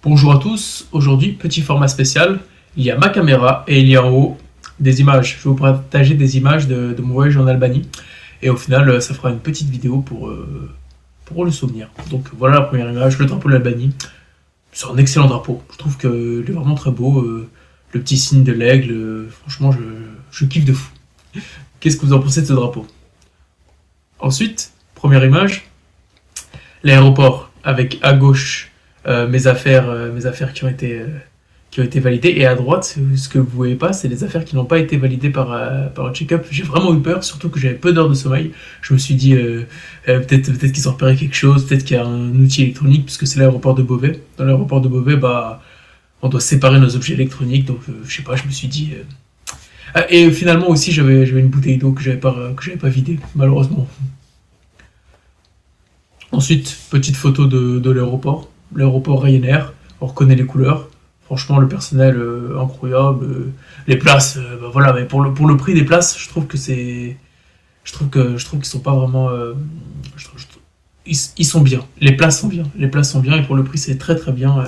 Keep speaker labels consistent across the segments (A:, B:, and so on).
A: Bonjour à tous, aujourd'hui petit format spécial, il y a ma caméra et il y a en haut des images. Je vais vous partager des images de mon voyage en Albanie et au final ça fera une petite vidéo pour le souvenir. Donc voilà la première image, le drapeau de l'Albanie. C'est un excellent drapeau, je trouve qu'il est vraiment très beau, le petit signe de l'aigle, franchement je kiffe de fou. Qu'est-ce que vous en pensez de ce drapeau? Ensuite, première image, l'aéroport avec à gauche mes affaires qui ont été validées et à droite, ce que vous voyez pas, c'est les affaires qui n'ont pas été validées par un check-up. J'ai vraiment eu peur, surtout que j'avais peu d'heures de sommeil. Je me suis dit peut-être qu'ils ont repéré quelque chose, peut-être qu'il y a un outil électronique puisque c'est l'aéroport de Beauvais. Dans l'aéroport de Beauvais, on doit séparer nos objets électroniques, donc je sais pas, je me suis dit. Et finalement aussi j'avais une bouteille d'eau que j'avais pas vidée malheureusement. Ensuite, petite photo de l'aéroport Ryanair, on reconnaît les couleurs. Franchement, le personnel incroyable, les places, voilà, mais pour le prix des places, je trouve qu'ils sont pas vraiment, ils sont bien. Les places sont bien et pour le prix c'est très très bien,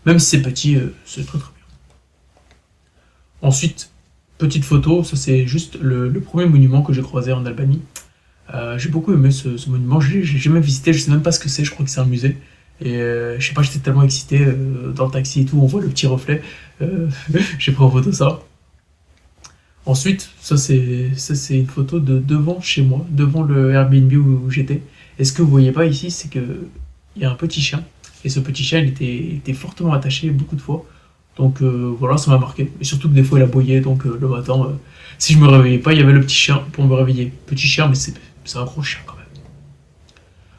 A: même si c'est petit, c'est très très bien. Ensuite, petite photo, ça c'est juste le premier monument que j'ai croisé en Albanie. J'ai beaucoup aimé ce monument, je l'ai jamais visité, je sais même pas ce que c'est, je crois que c'est un musée. Et je sais pas, j'étais tellement excité dans le taxi et tout, on voit le petit reflet. J'ai pris en photo ça. Ensuite, ça c'est une photo de devant chez moi, devant le Airbnb où j'étais. Et ce que vous voyez pas ici, c'est que il y a un petit chien. Et ce petit chien, il était fortement attaché beaucoup de fois. Donc voilà, ça m'a marqué. Et surtout que des fois il aboyait, donc le matin, si je me réveillais pas, il y avait le petit chien pour me réveiller. Petit chien, mais c'est un gros chien quand même.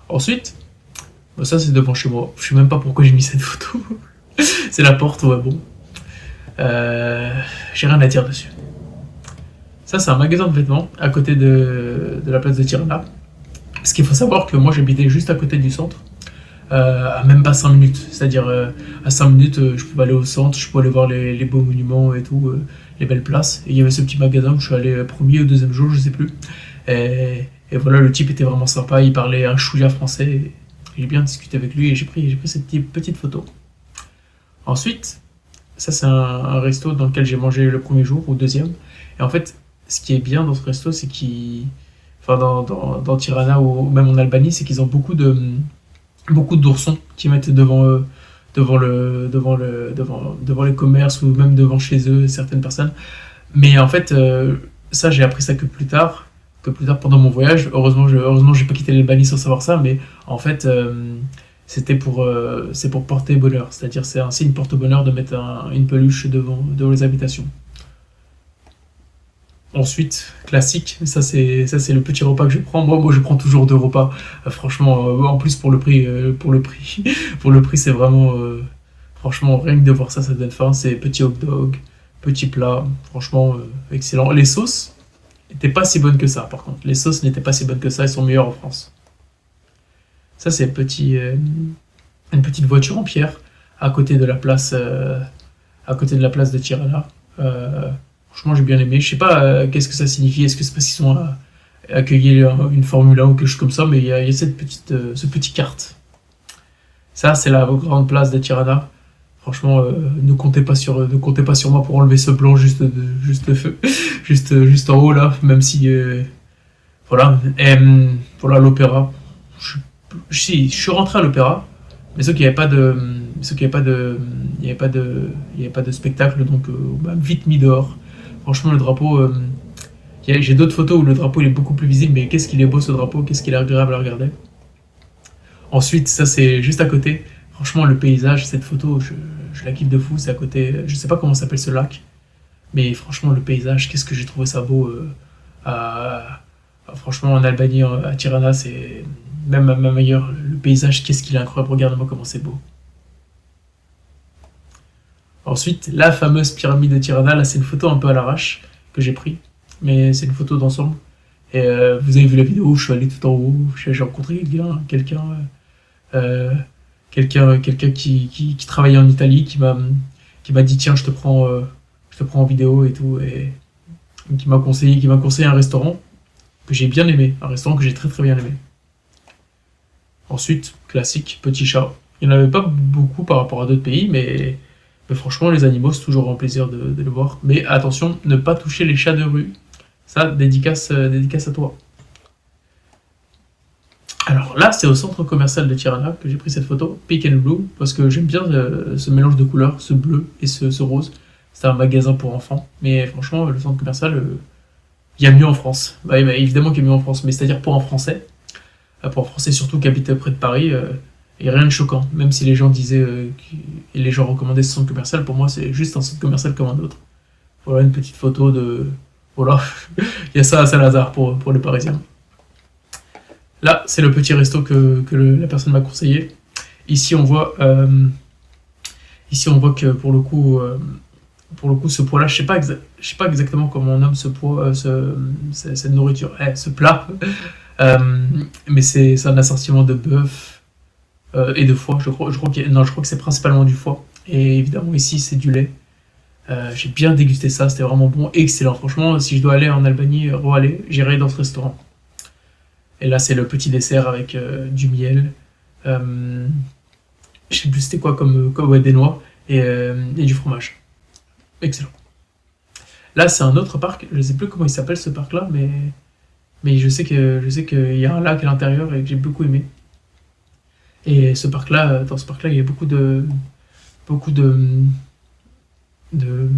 A: Ensuite, ça c'est devant chez moi. Je sais même pas pourquoi j'ai mis cette photo. C'est la porte, ouais, bon. J'ai rien à dire dessus. Ça c'est un magasin de vêtements à côté de la place de Tirana. Parce qu'il faut savoir que moi j'habitais juste à côté du centre. À même pas 5 minutes. C'est-à-dire à 5 minutes, je pouvais aller au centre, je pouvais aller voir les beaux monuments et tout, les belles places. Et il y avait ce petit magasin où je suis allé premier ou deuxième jour, je sais plus. Et voilà, le type était vraiment sympa, il parlait un chouïa français. J'ai bien discuté avec lui et j'ai pris cette petite photo. Ensuite, ça c'est un resto dans lequel j'ai mangé le premier jour ou deuxième. Et en fait, ce qui est bien dans ce resto, c'est qu'ils. Enfin, dans Tirana ou même en Albanie, c'est qu'ils ont beaucoup d'oursons qui mettent devant eux, devant les commerces ou même devant chez eux certaines personnes. Mais en fait, ça j'ai appris ça que plus tard pendant mon voyage. Heureusement j'ai pas quitté l'Albanie sans savoir ça, mais en fait c'est pour porter bonheur, c'est-à-dire c'est un signe porte-bonheur de mettre une peluche devant les habitations. Ensuite, classique, ça c'est le petit repas que je prends. Moi je prends toujours deux repas. Franchement, en plus pour le prix, pour le prix c'est vraiment, franchement rien que de voir ça, ça donne faim. C'est petit hot dog, petit plat, franchement excellent. Les sauces n'étaient pas si bonnes que ça. Par contre, les sauces n'étaient pas si bonnes que ça. Elles sont meilleures en France. Ça c'est une petite voiture en pierre à côté de la place, de Tirana. Franchement, j'ai bien aimé. Je sais pas qu'est-ce que ça signifie. Est-ce que c'est parce qu'ils sont accueillis une Formule 1 ou quelque chose comme ça, mais il y a ce petit carte. Ça, c'est la grande place de Tirana. Franchement, ne comptez pas sur moi pour enlever ce blanc juste en haut là, même si voilà. Voilà l'opéra. Si, je suis rentré à l'opéra, mais sauf qu'il n'y avait pas de spectacle, donc on m'a vite mis dehors. Franchement, le drapeau, j'ai d'autres photos où le drapeau il est beaucoup plus visible, mais qu'est-ce qu'il est beau ce drapeau, qu'est-ce qu'il est agréable à regarder. Ensuite, ça c'est juste à côté. Franchement, le paysage, cette photo, je la kiffe de fou. C'est à côté, je sais pas comment s'appelle ce lac, mais franchement, le paysage, qu'est-ce que j'ai trouvé ça beau. Franchement, en Albanie, à Tirana, c'est même ailleurs, le paysage, qu'est-ce qu'il est incroyable. Regarde-moi comment c'est beau. Ensuite, la fameuse pyramide de Tirana, là c'est une photo un peu à l'arrache que j'ai pris, mais c'est une photo d'ensemble. Et vous avez vu la vidéo, je suis allé tout en haut, j'ai rencontré euh, quelqu'un qui travaillait en Italie, qui m'a dit tiens je te prends en vidéo et tout, et qui m'a conseillé un restaurant que j'ai bien aimé, un restaurant que j'ai très très bien aimé. Ensuite, classique, petit chat. Il n'y en avait pas beaucoup par rapport à d'autres pays, mais franchement, les animaux, c'est toujours un plaisir de les voir. Mais attention, ne pas toucher les chats de rue. Ça, dédicace à toi. Alors là, c'est au centre commercial de Tirana que j'ai pris cette photo, Pink and Blue, parce que j'aime bien ce mélange de couleurs, ce bleu et ce rose. C'est un magasin pour enfants, mais franchement, le centre commercial, il y a mieux en France. Bah, évidemment qu'il y a mieux en France, mais c'est-à-dire pour un Français surtout qui habite près de Paris, il n'y a rien de choquant. Même si les gens disaient, et les gens recommandaient ce centre commercial, pour moi, c'est juste un centre commercial comme un autre. Voilà une petite photo de... Voilà, il y a ça à Saint-Lazare pour les Parisiens. Là, c'est le petit resto que la personne m'a conseillé. Ici, on voit, que pour le coup, ce poids-là, je sais pas exactement comment on nomme ce poids, cette nourriture, ce plat. Mais c'est un assortiment de bœuf et de foie. Je crois que c'est principalement du foie. Et évidemment, ici, c'est du lait. J'ai bien dégusté ça, c'était vraiment bon, excellent. Franchement, si je dois aller en Albanie, j'irai dans ce restaurant. Et là, c'est le petit dessert avec du miel. Je sais plus c'était quoi comme ouais, des noix et du fromage. Excellent. Là, c'est un autre parc. Je sais plus comment il s'appelle ce parc-là, mais je sais qu'il y a un lac à l'intérieur et que j'ai beaucoup aimé. Et dans ce parc-là, il y a beaucoup de, de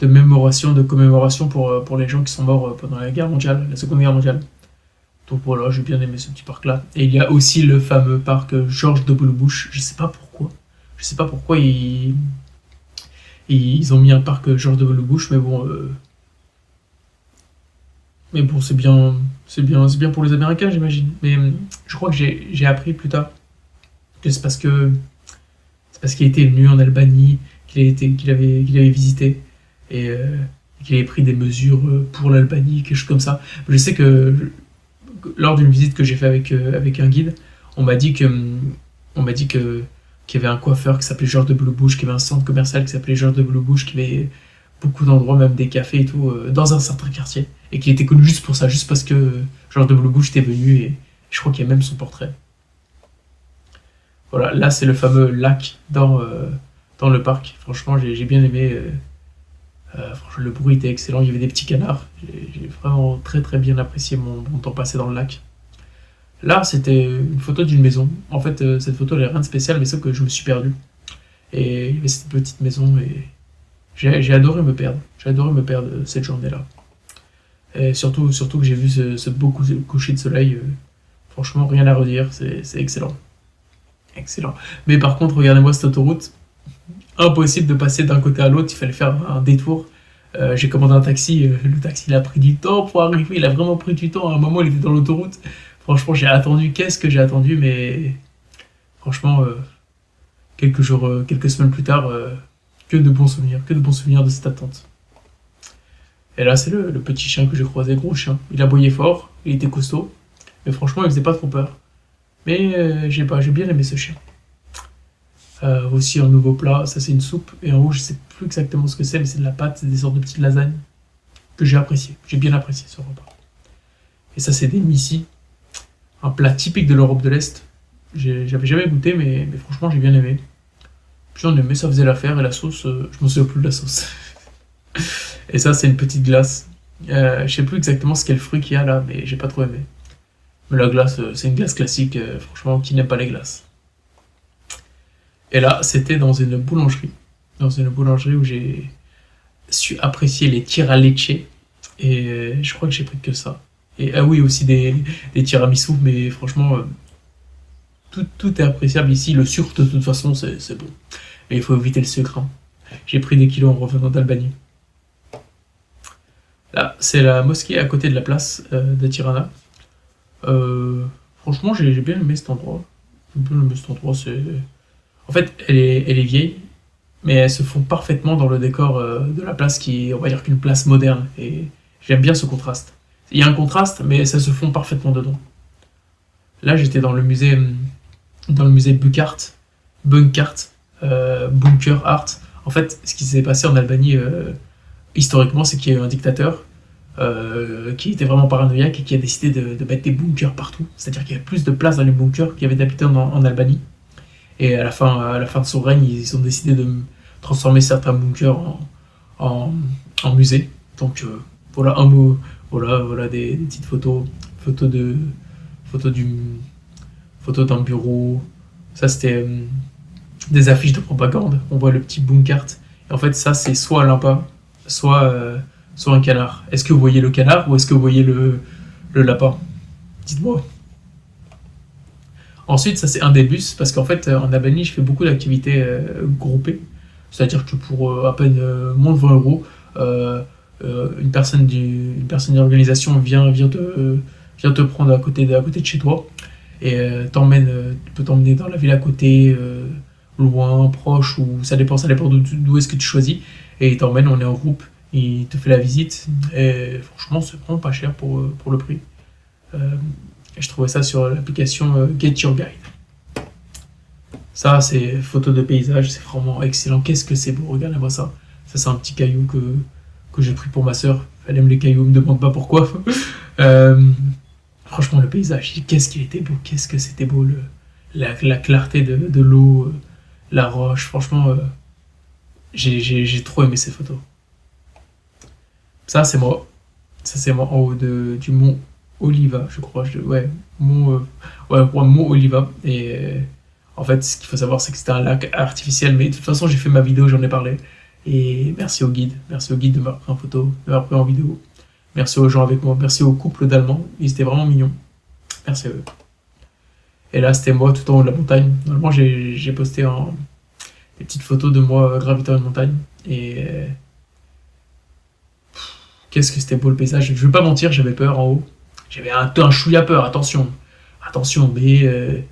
A: mémoration, de commémoration pour les gens qui sont morts pendant la guerre mondiale, la Seconde Guerre mondiale. Donc voilà, j'ai bien aimé ce petit parc-là. Et il y a aussi le fameux parc Georges W. Bush. Je sais pas pourquoi. Je sais pas pourquoi ils ont mis un parc Georges W. Bush, mais bon, c'est bien pour les Américains, j'imagine. Mais je crois que j'ai appris plus tard que c'est parce qu'il était venu en Albanie, qu'il avait visité et qu'il avait pris des mesures pour l'Albanie, quelque chose comme ça. Je sais que lors d'une visite que j'ai fait avec un guide, on m'a dit qu'il y avait un coiffeur qui s'appelait George W. Bush, qu'il y avait un centre commercial qui s'appelait George W. Bush, qu'il y avait beaucoup d'endroits, même des cafés et tout, dans un certain quartier, et qu'il était connu juste pour ça, juste parce que George W. Bush était venu, et je crois qu'il y a même son portrait. Voilà, là c'est le fameux lac dans le parc. Franchement, j'ai bien aimé. Franchement, le bruit était excellent, il y avait des petits canards. J'ai vraiment très très bien apprécié mon temps passé dans le lac. Là, c'était une photo d'une maison. En fait, cette photo, elle n'a rien de spécial, mais sauf que je me suis perdu. Et il y avait cette petite maison et j'ai adoré me perdre. J'ai adoré me perdre cette journée-là. Et surtout que j'ai vu ce beau coucher de soleil. Franchement, rien à redire, c'est excellent. Excellent. Mais par contre, regardez-moi cette autoroute. Impossible de passer d'un côté à l'autre, il fallait faire un détour. J'ai commandé un taxi, le taxi il a pris du temps pour arriver, il a vraiment pris du temps. À un moment, il était dans l'autoroute. Franchement, j'ai attendu, qu'est-ce que j'ai attendu, mais franchement, quelques semaines plus tard, que de bons souvenirs de cette attente. Et là, c'est le petit chien que j'ai croisé, gros chien. Il aboyait fort, il était costaud, mais franchement, il faisait pas trop peur. Mais j'ai bien aimé ce chien. Aussi un nouveau plat, ça c'est une soupe, et en haut je sais plus exactement ce que c'est, mais c'est de la pâte, c'est des sortes de petites lasagnes que j'ai bien apprécié ce repas. Et ça c'est des missi, un plat typique de l'Europe de l'Est. J'avais jamais goûté, mais franchement j'ai bien aimé. J'en aimé, ça faisait l'affaire, et la sauce, je me souviens plus de la sauce. Et ça c'est une petite glace. Je sais plus exactement ce qu'est le fruit qu'il y a là, mais j'ai pas trop aimé. Mais la glace, c'est une glace classique, franchement, qui n'aime pas les glaces. Et là, c'était dans une boulangerie. Dans une boulangerie où j'ai su apprécier les tira leche. Et je crois que j'ai pris que ça. Et ah oui, aussi des tiramisu, mais franchement, tout est appréciable ici. Le sucre, de toute façon, c'est bon. Mais il faut éviter le sucre, hein. J'ai pris des kilos en revenant d'Albanie. Là, c'est la mosquée à côté de la place de Tirana. Franchement, j'ai bien aimé cet endroit. J'ai bien aimé cet endroit, c'est... En fait, elle est vieille, mais elle se fond parfaitement dans le décor de la place qui est, on va dire, qu'une place moderne. Et j'aime bien ce contraste. Il y a un contraste, mais ça se fond parfaitement dedans. Là, j'étais dans le musée Bunker Art. En fait, ce qui s'est passé en Albanie, historiquement, c'est qu'il y a eu un dictateur qui était vraiment paranoïaque et qui a décidé de mettre des bunkers partout. C'est-à-dire qu'il y avait plus de place dans les bunkers qu'il y avait d'habitants en Albanie. Et à la fin de son règne, ils ont décidé de transformer certains bunkers en, en musée. Donc voilà un mot, voilà des petites photos de, photos du, photos d'un bureau. Ça c'était des affiches de propagande. On voit le petit bunkert. Et en fait ça c'est soit un lapin, soit soit un canard. Est-ce que vous voyez le canard ou est-ce que vous voyez le lapin? Dites-moi. Ensuite, ça c'est un des bus, parce qu'en fait, en Albanie, je fais beaucoup d'activités groupées. C'est-à-dire que pour à peine moins de 20 euros, une personne d'une organisation vient te prendre à côté de chez toi et peut t'emmener dans la ville à côté, loin, proche, ou ça dépend d'où est-ce que tu choisis. Et il t'emmène, on est en groupe, il te fait la visite, et franchement, c'est vraiment pas cher pour le prix. Euh, et je trouvais ça sur l'application Get Your Guide. Ça, c'est photo de paysage, c'est vraiment excellent. Qu'est-ce que c'est beau, regardez-moi ça. Ça, c'est un petit caillou que j'ai pris pour ma soeur. Elle aime les cailloux, me demande pas pourquoi. Euh, Franchement, le paysage, qu'est-ce qu'il était beau, qu'est-ce que c'était beau, la clarté de l'eau, la roche. Franchement, j'ai trop aimé ces photos. Ça, c'est moi. Ça, c'est moi en haut du mont Oliva, je crois. Ouais, mont Oliva. Et en fait, ce qu'il faut savoir, c'est que c'était un lac artificiel. Mais de toute façon, j'ai fait ma vidéo, j'en ai parlé. Et merci au guide. Merci au guide de m'avoir pris en photo, de m'avoir pris en vidéo. Merci aux gens avec moi. Merci au couple d'Allemands. Ils étaient vraiment mignons. Merci à eux. Et là, c'était moi tout en haut de la montagne. Normalement, j'ai posté des petites photos de moi gravitant une montagne. Et qu'est-ce que c'était beau le paysage. Je vais pas mentir, j'avais peur en haut. J'avais un chouïa peur, attention. Attention, mais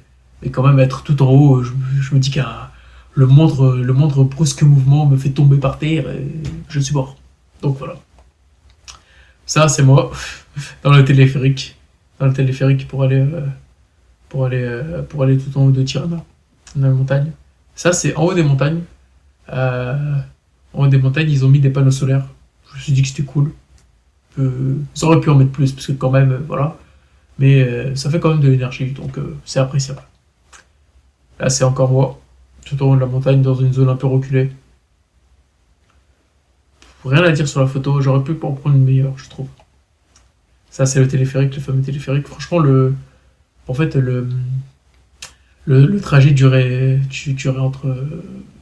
A: quand même être tout en haut, je me dis que le moindre brusque mouvement me fait tomber par terre et je suis mort. Donc voilà. Ça, c'est moi dans le téléphérique. Dans le téléphérique pour aller tout en haut de Tirana, dans la montagne. Ça, c'est en haut des montagnes. En haut des montagnes, ils ont mis des panneaux solaires. Je me suis dit que c'était cool. Ils auraient pu en mettre plus, parce que quand même, voilà. Mais ça fait quand même de l'énergie, donc c'est appréciable. Là, c'est encore moi, tout en haut de la montagne, dans une zone un peu reculée. Rien à dire sur la photo, j'aurais pu en prendre une meilleure, je trouve. Ça, c'est le téléphérique, le fameux téléphérique. Franchement, en fait, le trajet durait entre.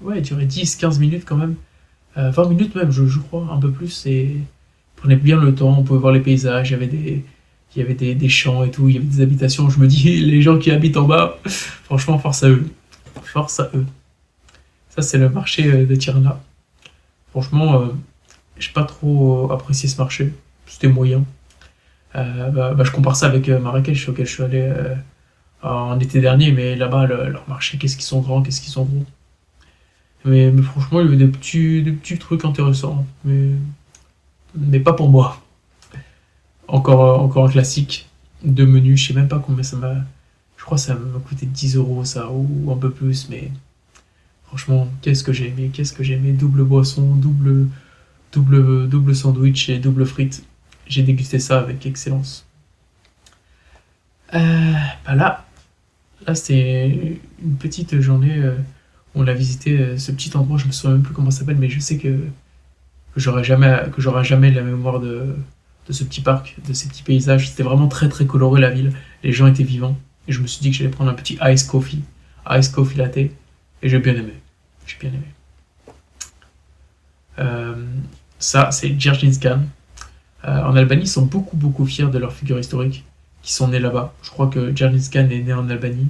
A: Ouais, durait 10-15 minutes quand même. 20 minutes même, je crois, un peu plus. Et prenait bien le temps, on pouvait voir les paysages, il y avait des champs et tout, il y avait des habitations. Je me dis, les gens qui habitent en bas, franchement, force à eux. Force à eux. Ça, c'est le marché de Tirana. Franchement, j'ai pas trop apprécié ce marché. C'était moyen. Je compare ça avec Marrakech, auquel je suis allé en été dernier, mais là-bas, leur marché, qu'est-ce qu'ils sont grands, qu'est-ce qu'ils sont gros. Mais franchement, il y avait des petits trucs intéressants, mais pas pour moi. Encore un classique de menu, je sais même pas combien ça m'a. Je crois que ça m'a coûté 10 euros, ça, ou un peu plus, mais franchement, qu'est-ce que j'ai aimé, double boisson, double sandwich et double frites. J'ai dégusté ça avec excellence. Là, c'était une petite journée où on a visité ce petit endroit, je me souviens même plus comment ça s'appelle, mais je sais que j'aurai jamais la mémoire de ce petit parc, de ces petits paysages. C'était vraiment très très coloré la ville, les gens étaient vivants. Et je me suis dit que j'allais prendre un petit ice coffee latte, et j'ai bien aimé. J'ai bien aimé. Euh, Ça, c'est Djerdjiz Khan. En Albanie, ils sont beaucoup fiers de leur figure historique, qui sont nés là-bas. Je crois que Djerdjiz Khan est né en Albanie.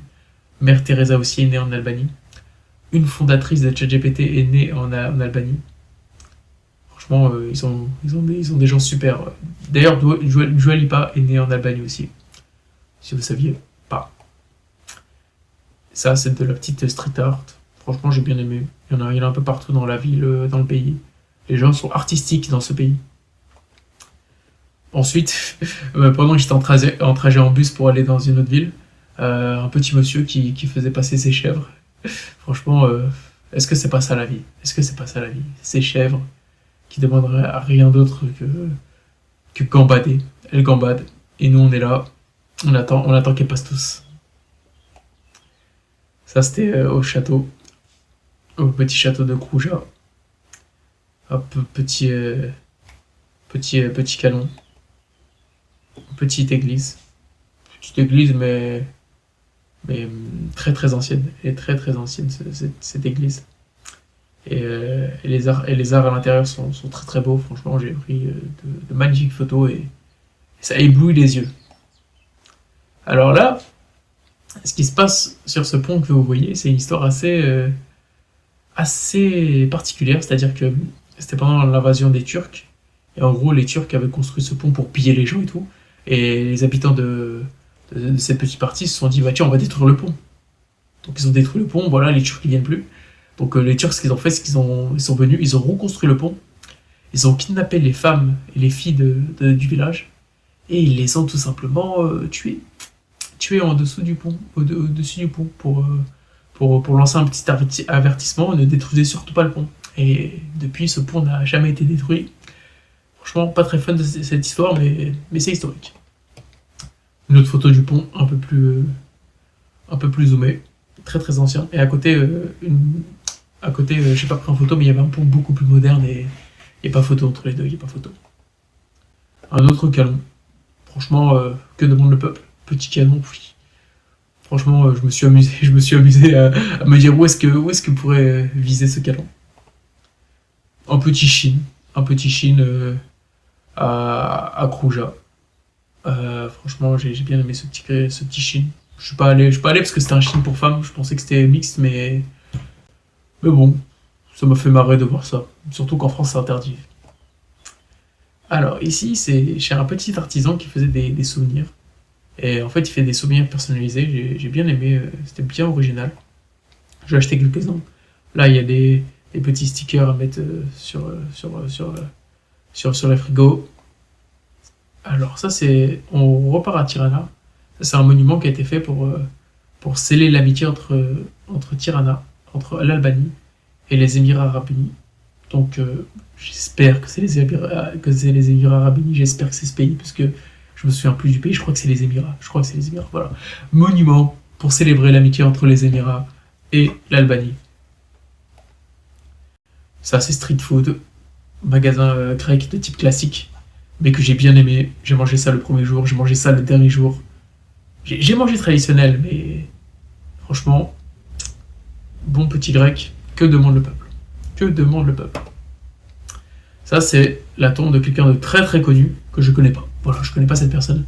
A: Mère Teresa aussi est née en Albanie. Une fondatrice de ChatGPT est née en Albanie. Franchement, ils ont des gens super. D'ailleurs, Dua Lipa est née en Albanie aussi, si vous saviez pas. Ça, c'est de la petite street art. Franchement, j'ai bien aimé. Il y en a un peu partout dans la ville, dans le pays. Les gens sont artistiques dans ce pays. Ensuite, pendant que j'étais en trajet en bus pour aller dans une autre ville, un petit monsieur qui faisait passer ses chèvres. Franchement, est-ce que c'est pas ça la vie? Est-ce que c'est pas ça la vie? Ces chèvres qui demanderaient à rien d'autre que gambader. Elles gambadent. Et nous, on est là. On attend qu'elles passent tous. Ça, c'était au château, au petit château de Krouja. Hop, petit canon, petite église. Petite église, mais très très ancienne. Elle est très très ancienne, cette église. Et les arts à l'intérieur sont très très beaux. Franchement, j'ai pris de magnifiques photos et ça éblouit les yeux. Alors là, ce qui se passe sur ce pont que vous voyez, c'est une histoire assez particulière. C'est-à-dire que c'était pendant l'invasion des Turcs. Et en gros, les Turcs avaient construit ce pont pour piller les gens et tout. Et les habitants de cette petite partie se sont dit, bah tiens, on va détruire le pont. Donc ils ont détruit le pont, voilà, les Turcs ils viennent plus. Donc les Turcs, ce qu'ils ont fait, c'est ils sont venus, ils ont reconstruit le pont. Ils ont kidnappé les femmes et les filles du village. Et ils les ont tout simplement tuées en dessous du pont, au-dessus du pont, pour lancer un petit avertissement, ne détruisez surtout pas le pont. Et depuis, ce pont n'a jamais été détruit. Franchement, pas très fan de cette histoire, mais c'est historique. Une autre photo du pont, un peu plus zoomée, très très ancien. Et à côté, j'ai pas pris en photo, mais il y avait un pont beaucoup plus moderne et il n'y a pas photo entre les deux, il n'y a pas photo. Un autre canon. Franchement, que demande le peuple? Petit canon, oui. Franchement, je me suis amusé à me dire où est-ce que pourrait viser ce canon. Un petit Chine à Krouja. Franchement, j'ai bien aimé ce petit Chine. Je suis pas allé parce que c'était un Chine pour femmes. Je pensais que c'était mixte, mais bon, ça m'a fait marrer de voir ça. Surtout qu'en France, c'est interdit. Alors ici, c'est chez un petit artisan qui faisait des souvenirs. Et en fait, il fait des souvenirs personnalisés. J'ai bien aimé, c'était bien original. J'ai acheté quelques-uns. Là, il y a des petits stickers à mettre sur les frigos. Alors ça, on repart à Tirana. Ça, c'est un monument qui a été fait pour sceller l'amitié entre Tirana, entre l'Albanie et les Émirats Arabes Unis. Donc j'espère que c'est les Émirats Arabes Unis. J'espère que c'est ce pays parce que je me souviens plus du pays. Je crois que c'est les Émirats. Je crois que c'est les Émirats. Voilà. Monument pour célébrer l'amitié entre les Émirats et l'Albanie. Ça, c'est street food, magasin grec de type classique, mais que j'ai bien aimé. J'ai mangé ça le premier jour, j'ai mangé ça le dernier jour. J'ai mangé traditionnel, mais franchement, bon petit grec, que demande le peuple? Que demande le peuple? Ça, c'est la tombe de quelqu'un de très très connu, que je connais pas. Voilà, je connais pas cette personne.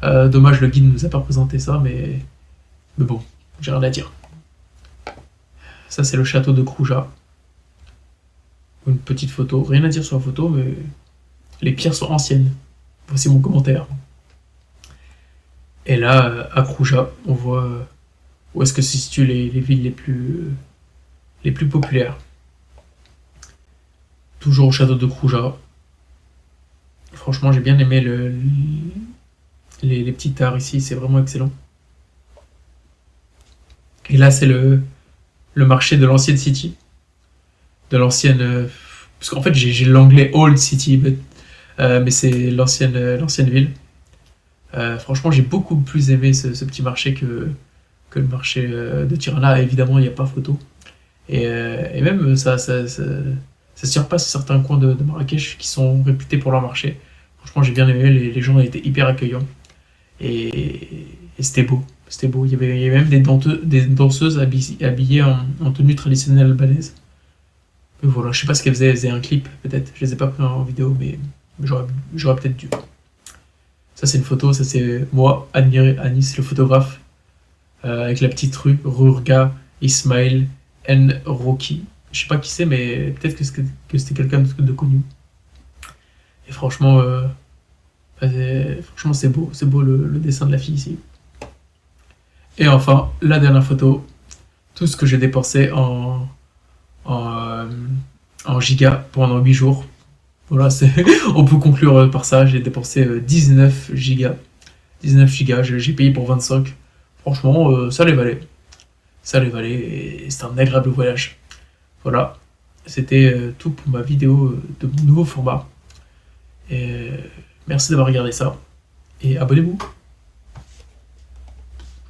A: Dommage, le guide ne nous a pas présenté ça, mais bon, j'ai rien à dire. Ça, c'est le château de Krouja. Une petite photo, rien à dire sur la photo, mais les pierres sont anciennes. Voici mon commentaire. Et là, à Krouja, on voit où est-ce que se situent les villes les plus populaires. Toujours au château de Krouja. Franchement, j'ai bien aimé les petits arts ici, c'est vraiment excellent. Et là, c'est le marché de l'ancienne city. De l'ancienne. Parce qu'en fait, j'ai l'anglais Old City, mais c'est l'ancienne ville. Franchement, j'ai beaucoup plus aimé ce petit marché que le marché de Tirana. Évidemment, il n'y a pas photo. Et même, ça surpasse certains coins de Marrakech qui sont réputés pour leur marché. Franchement, j'ai bien aimé, les gens étaient hyper accueillants. Et c'était beau. C'était beau. Il y avait même des danseuses habillées en tenue traditionnelle albanaise. Mais voilà, je sais pas ce qu'elles faisaient. Elles faisaient un clip, peut-être. Je les ai pas pris en vidéo, mais j'aurais peut-être dû. Ça, c'est une photo. Ça, c'est moi, admiré Anis, le photographe, avec la petite rue, Rurga Ismail N. Roki. Je sais pas qui c'est, mais peut-être que c'était quelqu'un de connu. Et franchement, franchement c'est beau le dessin de la fille ici. Et enfin, la dernière photo, tout ce que j'ai dépensé en, en giga pendant 8 jours. Voilà, on peut conclure par ça, j'ai dépensé 19 gigas. 19 gigas, j'ai payé pour 25. Franchement, ça les valait. Ça les valait et c'est un agréable voyage. Voilà, c'était tout pour ma vidéo de mon nouveau format. Et merci d'avoir regardé ça et abonnez-vous.